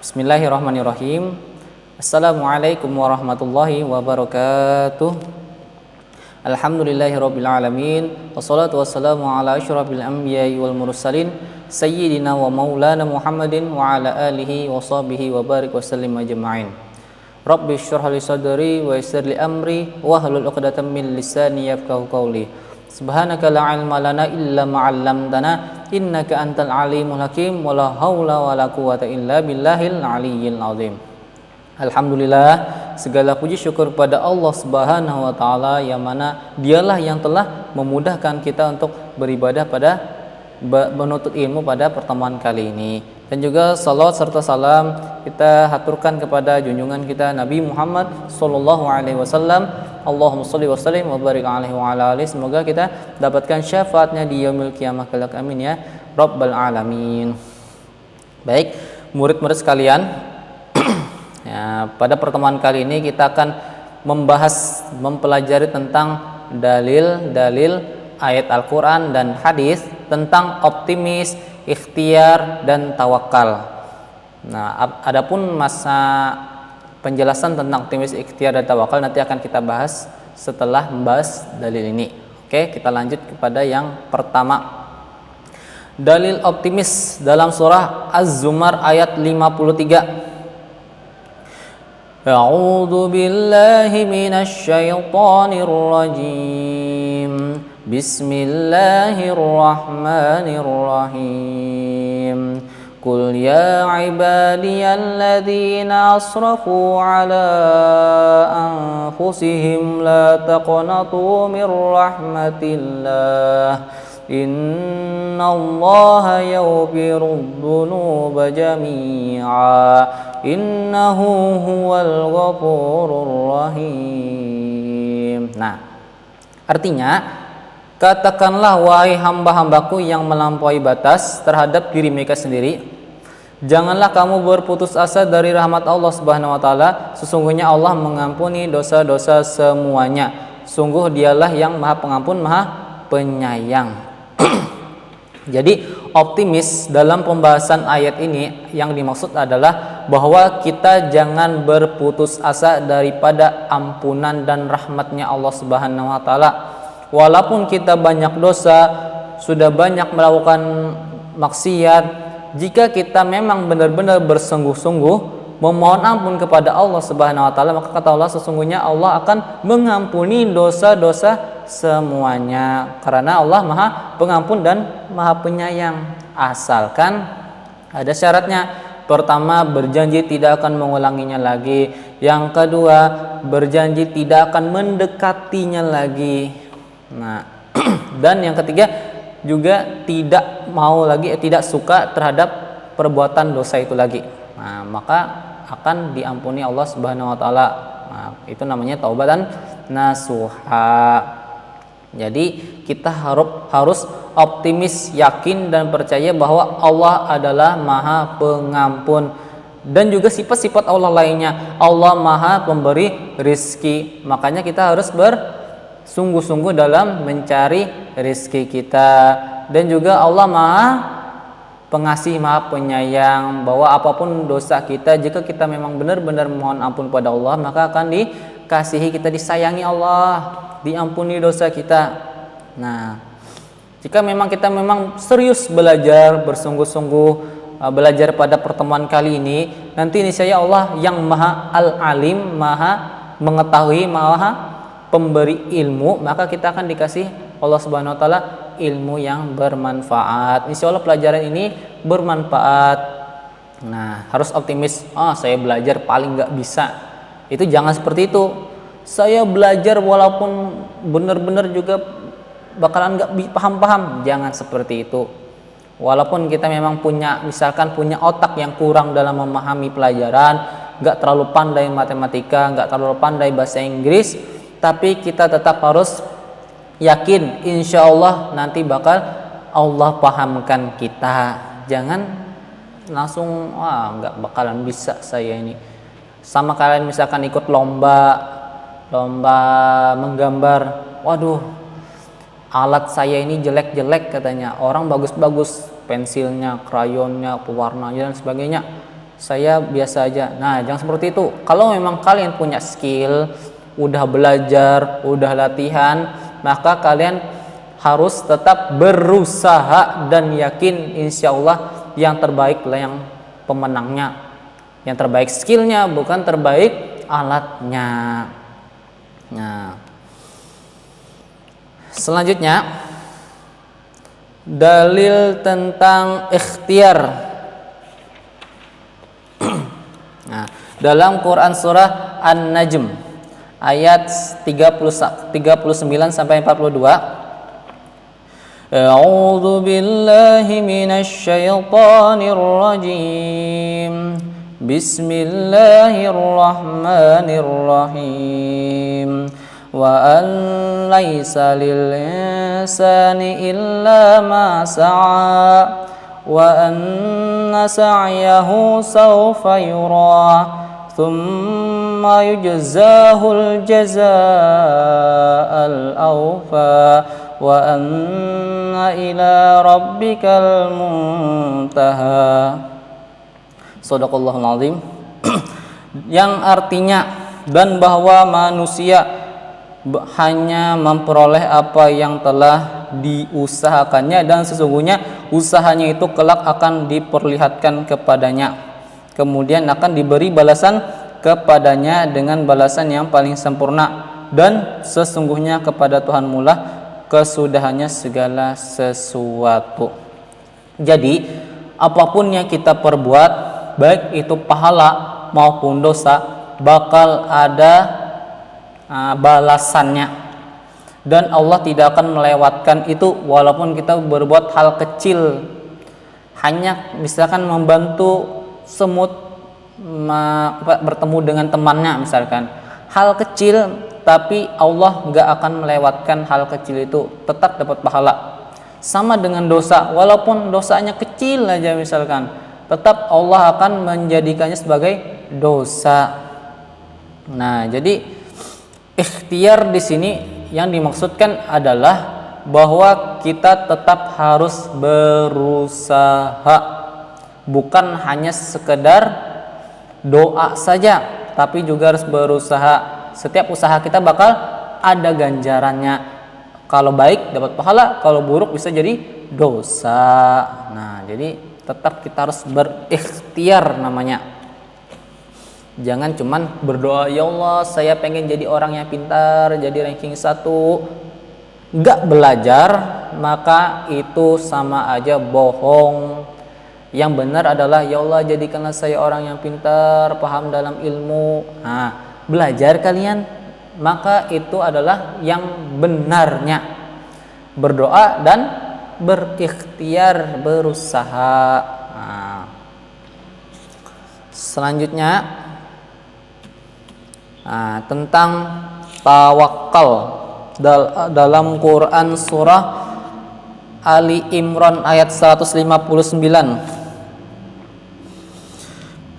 Bismillahirrahmanirrahim. Assalamualaikum warahmatullahi wabarakatuh. Alhamdulillahirabbil alamin. Wassalatu wassalamu ala asyrafil anbiya'i wal mursalin sayyidina wa maulana Muhammadin wa ala alihi wa sahbihi wa barik wa sallim ajma'in. Rabbi shrah li sadri wa yassir li amri wa hlul 'uqdatam min lisani yafqahu qawli. Subhanaka la ilma lana illa ma 'allamtana innaka antal alimul hakim wa la haula wa la quwwata illa billahil aliyyil azim. Alhamdulillah, segala puji syukur kepada Allah Subhanahu wa taala yang mana Dialah yang telah memudahkan kita untuk beribadah pada menuntut ilmu pada pertemuan kali ini. Dan juga salawat serta salam kita haturkan kepada junjungan kita Nabi Muhammad sallallahu alaihi wasallam. Allahumma shalli wa sallim wa barik alaihi wa ala alihi. Semoga kita dapatkan syafaatnya di yaumil qiyamah kelak, amin ya rabbal alamin. Baik, murid-murid sekalian, ya, pada pertemuan kali ini kita akan mempelajari tentang dalil-dalil ayat Al-Quran dan hadis tentang optimis, ikhtiar, dan tawakal. Nah, adapun masa penjelasan tentang optimis, ikhtiar, dan tawakal nanti akan kita bahas setelah membahas dalil ini. Oke, kita lanjut kepada yang pertama. Dalil optimis dalam surah Az-Zumar ayat 53. A'udzu billahi minasy syaithanir rajim. Bismillahirrahmanirrahim. Qul ya ibadiyalladzina asrafu ala anfusihim la taqnatu mir rahmatillah. Innallaha yaghfirudz dzunuba jami'a. Innahu huwal ghafurur rahim. Nah, artinya, katakanlah wahai hamba-hambaku yang melampaui batas terhadap diri mereka sendiri, janganlah kamu berputus asa dari rahmat Allah Subhanahu wa taala. Sesungguhnya Allah mengampuni dosa-dosa semuanya. Sungguh Dialah yang Maha Pengampun, Maha Penyayang. Jadi optimis dalam pembahasan ayat ini yang dimaksud adalah bahwa kita jangan berputus asa daripada ampunan dan rahmatnya Allah Subhanahu wa taala. Walaupun kita banyak dosa, sudah banyak melakukan maksiat, jika kita memang benar-benar bersungguh-sungguh memohon ampun kepada Allah Subhanahu wa taala, maka kata Allah, sesungguhnya Allah akan mengampuni dosa-dosa semuanya, karena Allah Maha Pengampun dan Maha Penyayang. Asalkan ada syaratnya. Pertama, berjanji tidak akan mengulanginya lagi. Yang kedua, berjanji tidak akan mendekatinya lagi. Nah, dan yang ketiga juga tidak mau lagi, tidak suka terhadap perbuatan dosa itu lagi. Nah, maka akan diampuni Allah Subhanahu wa taala. Nah, itu namanya taubatan nasuha. Jadi kita harus optimis, yakin dan percaya bahwa Allah adalah Maha Pengampun. Dan juga sifat-sifat Allah lainnya, Allah Maha Pemberi rizki. Makanya kita harus sungguh-sungguh dalam mencari rezeki kita. Dan juga Allah Maha Pengasih, Maha Penyayang, bahwa apapun dosa kita, jika kita memang benar-benar mohon ampun pada Allah, maka akan dikasihi kita, disayangi Allah, diampuni dosa kita. Nah, jika memang kita memang serius belajar, bersungguh-sungguh belajar pada pertemuan kali ini, nanti niscaya Allah yang Maha Al-Alim, Maha Mengetahui, Maha Pemberi ilmu, maka kita akan dikasih Allah Subhanahu wa taala ilmu yang bermanfaat. Insya Allah pelajaran ini bermanfaat. Nah, harus optimis. Saya belajar paling nggak bisa. Itu jangan seperti itu. Saya belajar walaupun benar-benar juga bakalan nggak paham-paham. Jangan seperti itu. Walaupun kita memang misalkan punya otak yang kurang dalam memahami pelajaran, nggak terlalu pandai matematika, nggak terlalu pandai bahasa Inggris, tapi kita tetap harus yakin, insya Allah nanti bakal Allah pahamkan kita. Jangan langsung nggak bakalan bisa saya ini. Sama kalian misalkan ikut lomba menggambar, waduh alat saya ini jelek-jelek katanya, orang bagus-bagus pensilnya, krayonnya, pewarnanya dan sebagainya. saya biasa aja. Nah, jangan seperti itu. Kalau memang kalian punya skill, udah belajar, udah latihan, maka kalian harus tetap berusaha dan yakin insya Allah yang terbaik lah yang pemenangnya. Yang terbaik skillnya, bukan terbaik alatnya. Nah, selanjutnya dalil tentang ikhtiar. Nah, dalam Quran surah An-Najm ayat 39 sampai 42. A'udzu billahi minasy syaithanir rajim. Bismillahirrahmanirrahim. Wa an laisa lil insani illa ma sa'a wa anna sa'yahu sawfa yura thumma yujzahul jazaa'al awfa wa anna ila rabbikal muntaha. Shadaqallahul azim. Yang artinya, dan bahwa manusia hanya memperoleh apa yang telah diusahakannya, dan sesungguhnya usahanya itu kelak akan diperlihatkan kepadanya, kemudian akan diberi balasan kepadanya dengan balasan yang paling sempurna, dan sesungguhnya kepada Tuhanmu lah kesudahannya segala sesuatu. Jadi apapun yang kita perbuat, baik itu pahala maupun dosa, bakal ada balasannya, dan Allah tidak akan melewatkan itu. Walaupun kita berbuat hal kecil, hanya misalkan membantu semut bertemu dengan temannya, misalkan hal kecil, tapi Allah gak akan melewatkan hal kecil itu, tetap dapat pahala. Sama dengan dosa, walaupun dosanya kecil aja misalkan, tetap Allah akan menjadikannya sebagai dosa. Nah, jadi ikhtiar di sini yang dimaksudkan adalah bahwa kita tetap harus berusaha, bukan hanya sekedar doa saja, tapi juga harus berusaha. Setiap usaha kita bakal ada ganjarannya. Kalau baik dapat pahala, kalau buruk bisa jadi dosa. Nah, jadi tetap kita harus berikhtiar namanya. Jangan cuman berdoa, ya Allah saya pengen jadi orang yang pintar, jadi ranking 1, gak belajar, maka itu sama aja bohong. Yang benar adalah, ya Allah jadikanlah saya orang yang pintar, paham dalam ilmu. Nah, belajar kalian, maka itu adalah yang benarnya. Berdoa dan berikhtiar, berusaha. Nah, selanjutnya tentang tawakal dalam Quran surah Ali Imran ayat 159.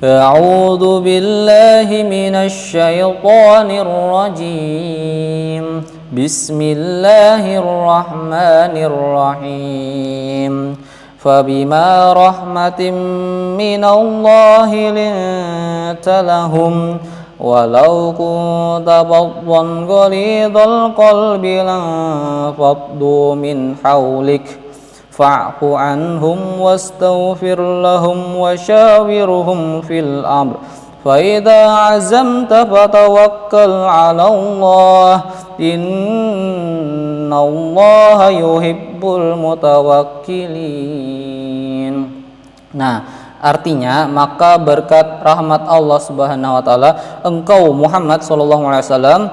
A'udzu billahi minasy syaithanir rajim. Bismillahirrahmanirrahim. Fabima rahmatin minallahi linta lahum walau kunta faddan ghalidhal qalbi lanfaddu min hawlik fa'fu anhum wastaghfir lahum wasyawirhum fil amr fa idza azamta fatawakkal 'ala Allah innallaha yuhibbul mutawakkilin. Nah, artinya, maka berkat rahmat Allah Subhanahu wa taala, engkau Muhammad sallallahu alaihi wasallam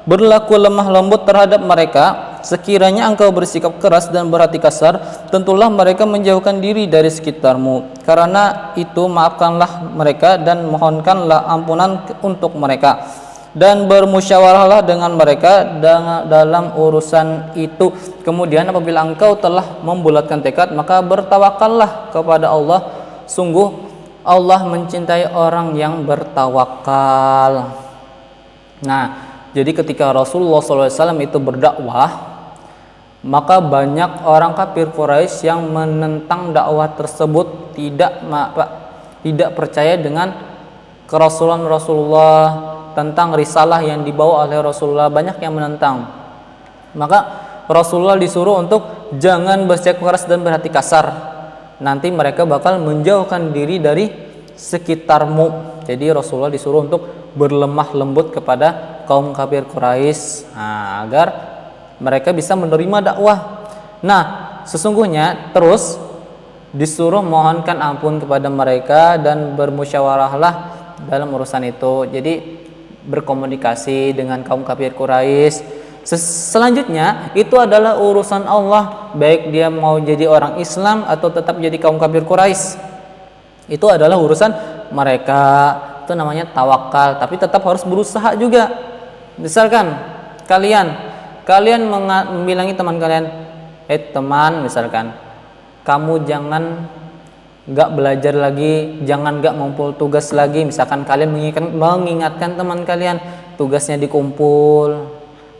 berlaku lemah lembut terhadap mereka. Sekiranya engkau bersikap keras dan berhati kasar, tentulah mereka menjauhkan diri dari sekitarmu. Karena itu maafkanlah mereka dan mohonkanlah ampunan untuk mereka, dan bermusyawarahlah dengan mereka dalam urusan itu. Kemudian apabila engkau telah membulatkan tekad, maka bertawakallah kepada Allah. Sungguh Allah mencintai orang yang bertawakal. Nah, jadi ketika Rasulullah SAW itu berdakwah, maka banyak orang kafir Quraisy yang menentang dakwah tersebut, tidak tidak percaya dengan kerasulan Rasulullah, tentang risalah yang dibawa oleh Rasulullah, banyak yang menentang. Maka Rasulullah disuruh untuk jangan bersikap keras dan berhati kasar. Nanti mereka bakal menjauhkan diri dari sekitarmu. Jadi Rasulullah disuruh untuk berlemah lembut kepada kaum kafir Quraisy, agar mereka bisa menerima dakwah. Nah, sesungguhnya terus disuruh mohonkan ampun kepada mereka dan bermusyawarahlah dalam urusan itu. Jadi berkomunikasi dengan kaum kafir Quraisy. Selanjutnya itu adalah urusan Allah, baik dia mau jadi orang Islam atau tetap jadi kaum kafir Quraisy. Itu adalah urusan mereka. Itu namanya tawakal, tapi tetap harus berusaha juga. Misalkan kalian membilangi teman kalian, teman, misalkan kamu jangan nggak belajar lagi, jangan nggak ngumpul tugas lagi. Misalkan kalian mengingatkan teman kalian, tugasnya dikumpul,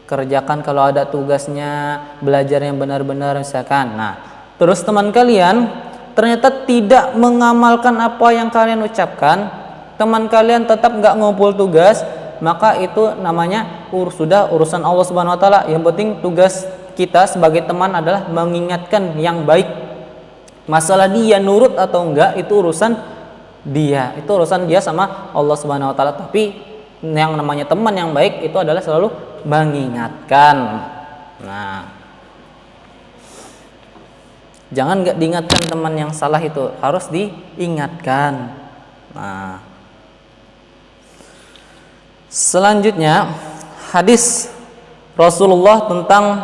kerjakan kalau ada tugasnya, belajar yang benar-benar misalkan. Nah, terus teman kalian ternyata tidak mengamalkan apa yang kalian ucapkan, teman kalian tetap nggak ngumpul tugas, maka itu namanya sudah urusan Allah Subhanahu Wa Taala. Yang penting tugas kita sebagai teman adalah mengingatkan yang baik. Masalah dia nurut atau enggak itu urusan dia, sama Allah Subhanahu Wa Taala. Tapi yang namanya teman yang baik itu adalah selalu mengingatkan. Nah, jangan nggak diingatkan teman yang salah, itu harus diingatkan. Nah, selanjutnya hadis Rasulullah tentang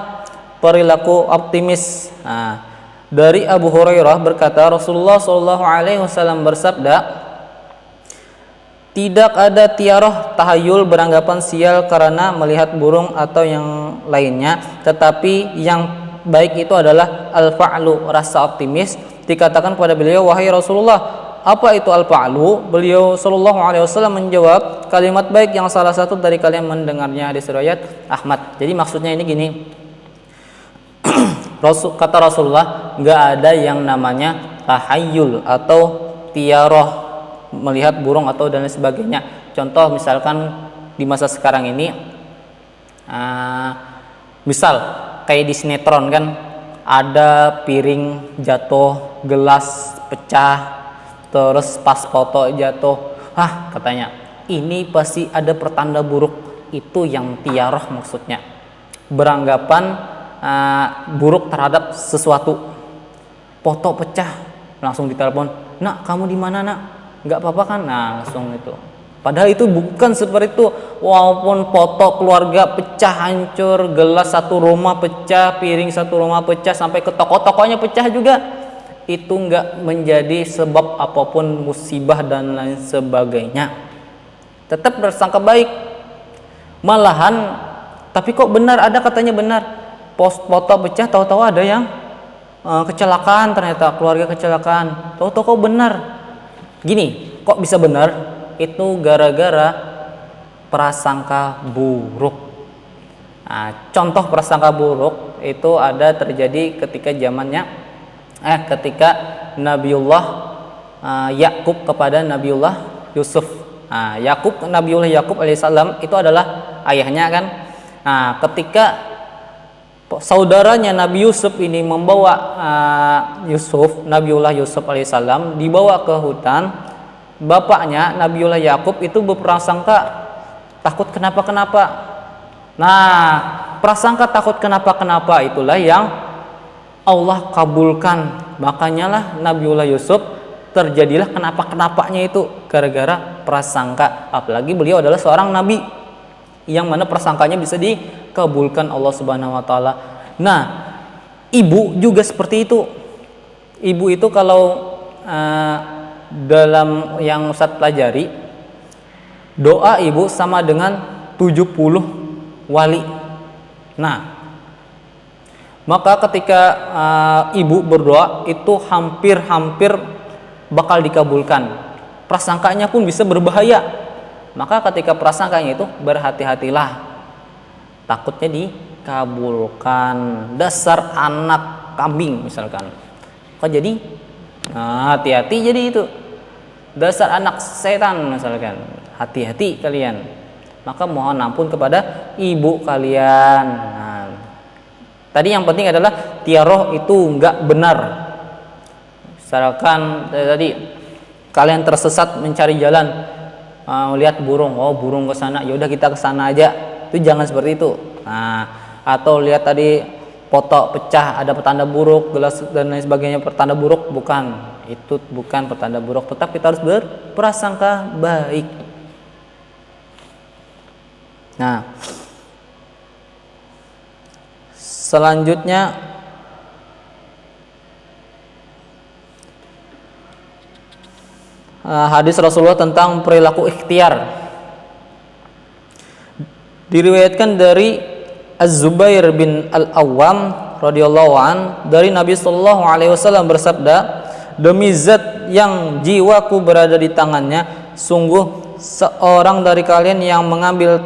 perilaku optimis. Nah, dari Abu Hurairah berkata, Rasulullah Shallallahu Alaihi Wasallam bersabda, tidak ada tiarah tahayul beranggapan sial karena melihat burung atau yang lainnya, tetapi yang baik itu adalah al-fa'lu, rasa optimis. Dikatakan kepada beliau, wahai Rasulullah, apa itu al-fa'lu? Beliau Shallallahu Alaihi Wasallam menjawab, kalimat baik yang salah satu dari kalian mendengarnya, hadis riwayat Ahmad. Jadi maksudnya ini gini, kata Rasulullah, nggak ada yang namanya tahayul atau tiarah, melihat burung atau dan lain sebagainya. Contoh misalkan di masa sekarang ini, misal kayak di sinetron kan, ada piring jatuh, gelas pecah, terus pas foto jatuh, katanya ini pasti ada pertanda buruk. Itu yang tiarah maksudnya, beranggapan buruk terhadap sesuatu. Foto pecah, langsung ditelepon, nak kamu di mana nak, nggak apa-apa kan? Nah, langsung itu. Padahal itu bukan seperti itu. Walaupun foto keluarga pecah, hancur, gelas satu rumah pecah, piring satu rumah pecah, sampai ke toko-tokonya pecah juga, itu nggak menjadi sebab apapun musibah dan lain sebagainya. Tetap bersangka baik. Malahan, tapi kok benar, ada katanya benar, foto pecah, tahu-tahu ada yang kecelakaan, ternyata keluarga kecelakaan, tahu-tahu kok benar. Gini, kok bisa benar? Itu gara-gara prasangka buruk. Nah, contoh prasangka buruk itu ada terjadi ketika ketika Nabiullah Yakub kepada Nabiullah Yusuf. Nabiullah Yakub alaihissalam itu adalah ayahnya kan. Nah, ketika saudaranya Nabi Yusuf ini membawa Nabiullah Yusuf alaihissalam dibawa ke hutan, bapaknya Nabiullah Yakub itu berprasangka takut kenapa-kenapa. Nah, prasangka takut kenapa-kenapa itulah yang Allah kabulkan. Makanya lah Nabiullah Yusuf terjadilah kenapa-kenapanya itu gara-gara prasangka. Apalagi beliau adalah seorang nabi yang mana prasangkanya bisa dikabulkan Allah Subhanahu Wa Taala. Nah, ibu juga seperti itu. Ibu itu kalau dalam yang Ustadz pelajari, doa ibu sama dengan 70 wali. Nah, maka ketika ibu berdoa itu hampir bakal dikabulkan. Prasangkanya pun bisa berbahaya. Maka ketika prasangkanya itu berhati-hatilah, takutnya dikabulkan. Dasar anak kambing misalkan. Kok jadi? Nah, hati-hati jadi itu. dasar anak setan misalkan, hati-hati kalian, maka mohon ampun kepada ibu kalian. Nah, tadi yang penting adalah tiaroh itu enggak benar. Misalkan tadi kalian tersesat mencari jalan, lihat burung, oh burung ke sana, ya udah kita ke sana aja. Itu jangan seperti itu. Nah, atau lihat tadi foto pecah, ada pertanda buruk, gelas dan lain sebagainya pertanda buruk, bukan. Itu bukan pertanda buruk, tetap kita harus berprasangka baik. Nah, selanjutnya hadis Rasulullah tentang perilaku ikhtiar. Diriwayatkan dari Az-Zubair bin Al-Awwam radhiyallahu an dari Nabi sallallahu alaihi wasallam bersabda, demi zat yang jiwaku berada di tangannya, sungguh seorang dari kalian yang mengambil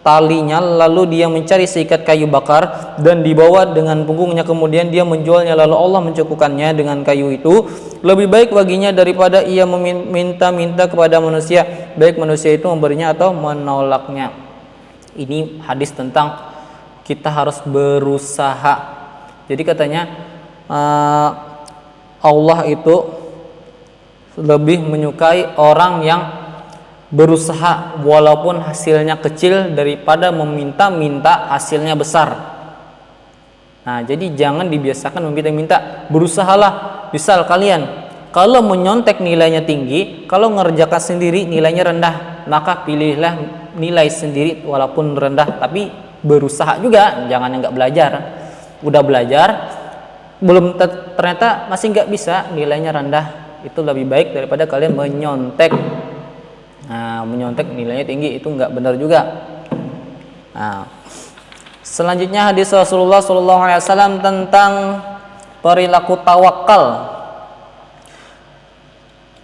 talinya lalu dia mencari seikat kayu bakar dan dibawa dengan punggungnya, kemudian dia menjualnya lalu Allah mencukupkannya dengan kayu itu, lebih baik baginya daripada ia meminta-minta kepada manusia, baik manusia itu memberinya atau menolaknya. Ini hadis tentang kita harus berusaha. Jadi katanya Allah itu lebih menyukai orang yang berusaha walaupun hasilnya kecil daripada meminta-minta hasilnya besar. Nah, jadi jangan dibiasakan meminta-minta, berusahalah. Misal kalian kalau menyontek nilainya tinggi, kalau ngerjakan sendiri nilainya rendah, maka pilihlah nilai sendiri walaupun rendah, tapi berusaha juga, jangan enggak belajar. Udah belajar belum ternyata masih enggak bisa, nilainya rendah, itu lebih baik daripada kalian menyontek. Nah, menyontek nilainya tinggi itu enggak benar juga. Nah, selanjutnya hadis Rasulullah SAW tentang perilaku tawakal.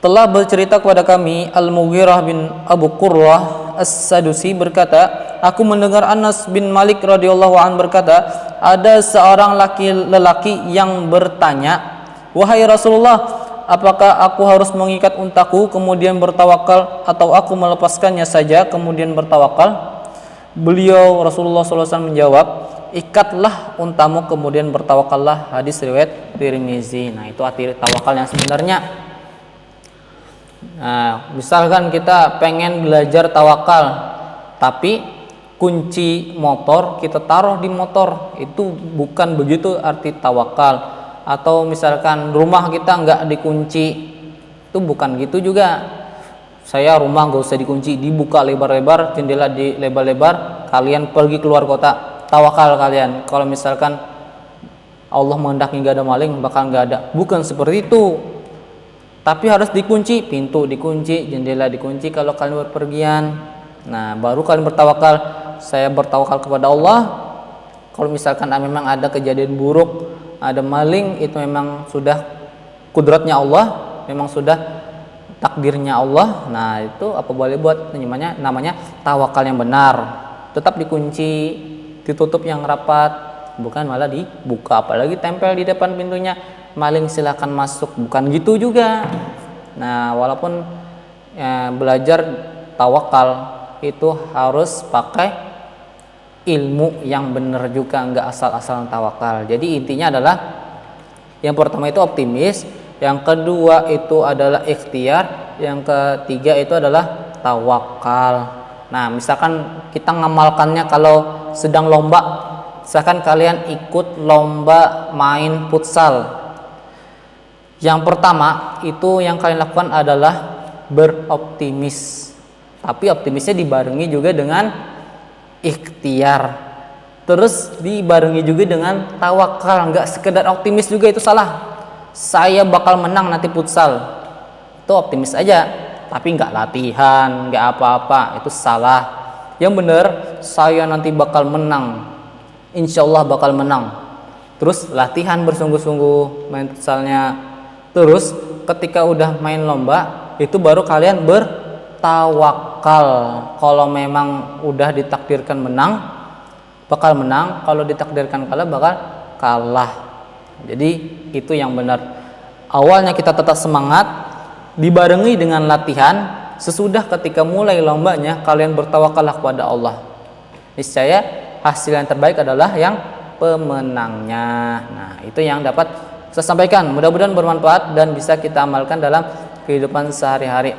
Telah bercerita kepada kami Al-Mughirah bin Abu Qurrah As-Sadusi berkata, aku mendengar Anas bin Malik radhiyallahu an berkata, ada seorang lelaki yang bertanya, wahai Rasulullah, apakah aku harus mengikat untaku kemudian bertawakal atau aku melepaskannya saja kemudian bertawakal? Beliau Rasulullah SAW menjawab, ikatlah untamu kemudian bertawakallah. Hadis riwayat Tirmizi. Nah, itu arti tawakal yang sebenarnya. Nah, misalkan kita pengen belajar tawakal, tapi kunci motor kita taruh di motor, itu bukan begitu arti tawakal. Atau misalkan rumah kita nggak dikunci, itu bukan gitu juga. Saya rumah nggak usah dikunci, dibuka lebar-lebar, jendela di lebar-lebar, kalian pergi keluar kota, tawakal kalian. Kalau misalkan Allah menghendaki nggak ada maling, bakal nggak ada. Bukan seperti itu. Tapi harus dikunci, pintu dikunci, jendela dikunci kalau kalian berpergian. Nah, baru kalian bertawakal. Saya bertawakal kepada Allah. Kalau misalkan memang ada kejadian buruk, ada maling, itu memang sudah kudratnya Allah, memang sudah takdirnya Allah. Nah, itu apa boleh buat, namanya tawakal yang benar. Tetap dikunci, ditutup yang rapat, bukan malah dibuka, apalagi tempel di depan pintunya, maling silakan masuk, bukan gitu juga. Nah, walaupun belajar tawakal itu harus pakai ilmu yang benar juga, nggak asal-asalan tawakal. Jadi intinya adalah yang pertama itu optimis, yang kedua itu adalah ikhtiar, yang ketiga itu adalah tawakal. Nah, misalkan kita ngamalkannya kalau sedang lomba, misalkan kalian ikut lomba main futsal, yang pertama itu yang kalian lakukan adalah beroptimis, tapi optimisnya dibarengi juga dengan ikhtiar, terus dibarengi juga dengan tawakal. Nggak sekedar optimis juga, itu salah. Saya bakal menang nanti futsal, itu optimis aja, tapi nggak latihan, nggak apa-apa, itu salah. Yang benar, saya nanti bakal menang, insya Allah bakal menang, terus latihan bersungguh-sungguh main futsalnya. Terus ketika udah main lomba, itu baru kalian bertawakal. Kalau memang udah ditakdirkan menang, bakal menang. Kalau ditakdirkan kalah, bakal kalah. Jadi itu yang benar. Awalnya kita tetap semangat, dibarengi dengan latihan. Sesudah ketika mulai lombanya, kalian bertawakallah kepada Allah. Niscaya hasil yang terbaik adalah yang pemenangnya. Nah, itu yang dapat saya sampaikan. Mudah-mudahan bermanfaat dan bisa kita amalkan dalam kehidupan sehari-hari.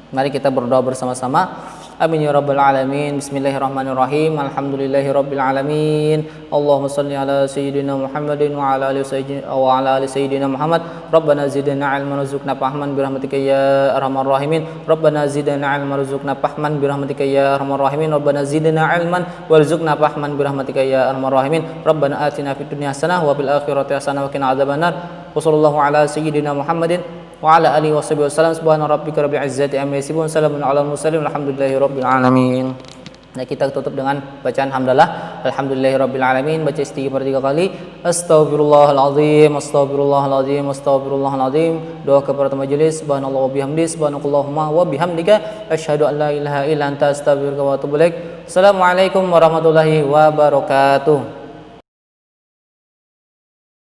Mari kita berdoa bersama-sama. Amin ya rabbal alamin. Bismillahirrahmanirrahim. Alhamdulillahi rabbil alamin. Allahumma shalli ala sayyidina Muhammadin wa ala ali sayyidina Muhammad. Rabbana zidna ilman warzuqna fahman bi rahmatika ya arhamar rahimin. Rabbana zidna ilman warzuqna fahman bi rahmatika ya arhamar rahimin. Rabbana zidna ilman warzuqna fahman bi rahmatika ya arhamar rahimin. Rabbana atina fid dunya hasanah wa fil akhirati hasanah wa qina adzabannar. Wa sallallahu ala sayyidina Muhammadin wa ala alihi washabihi wasallam. Subhana rabbika rabbil izzati amma yasifun, salamun alal mursalin, alhamdulillahi rabbil alamin. Nah, kita tutup dengan bacaan hamdalah. Alhamdulillahi rabbil alamin. Baca istighfar 3 kali. Astaghfirullahalazim, astaghfirullahalazim, astaghfirullahalazim. Doa kepada majelis. Subhanallah wa bihamdi, subhanakallahumma wa bihamdika, asyhadu an la ilaha illa anta, astaghfiruka wa atubu ilaik. Assalamualaikum warahmatullahi wabarakatuh.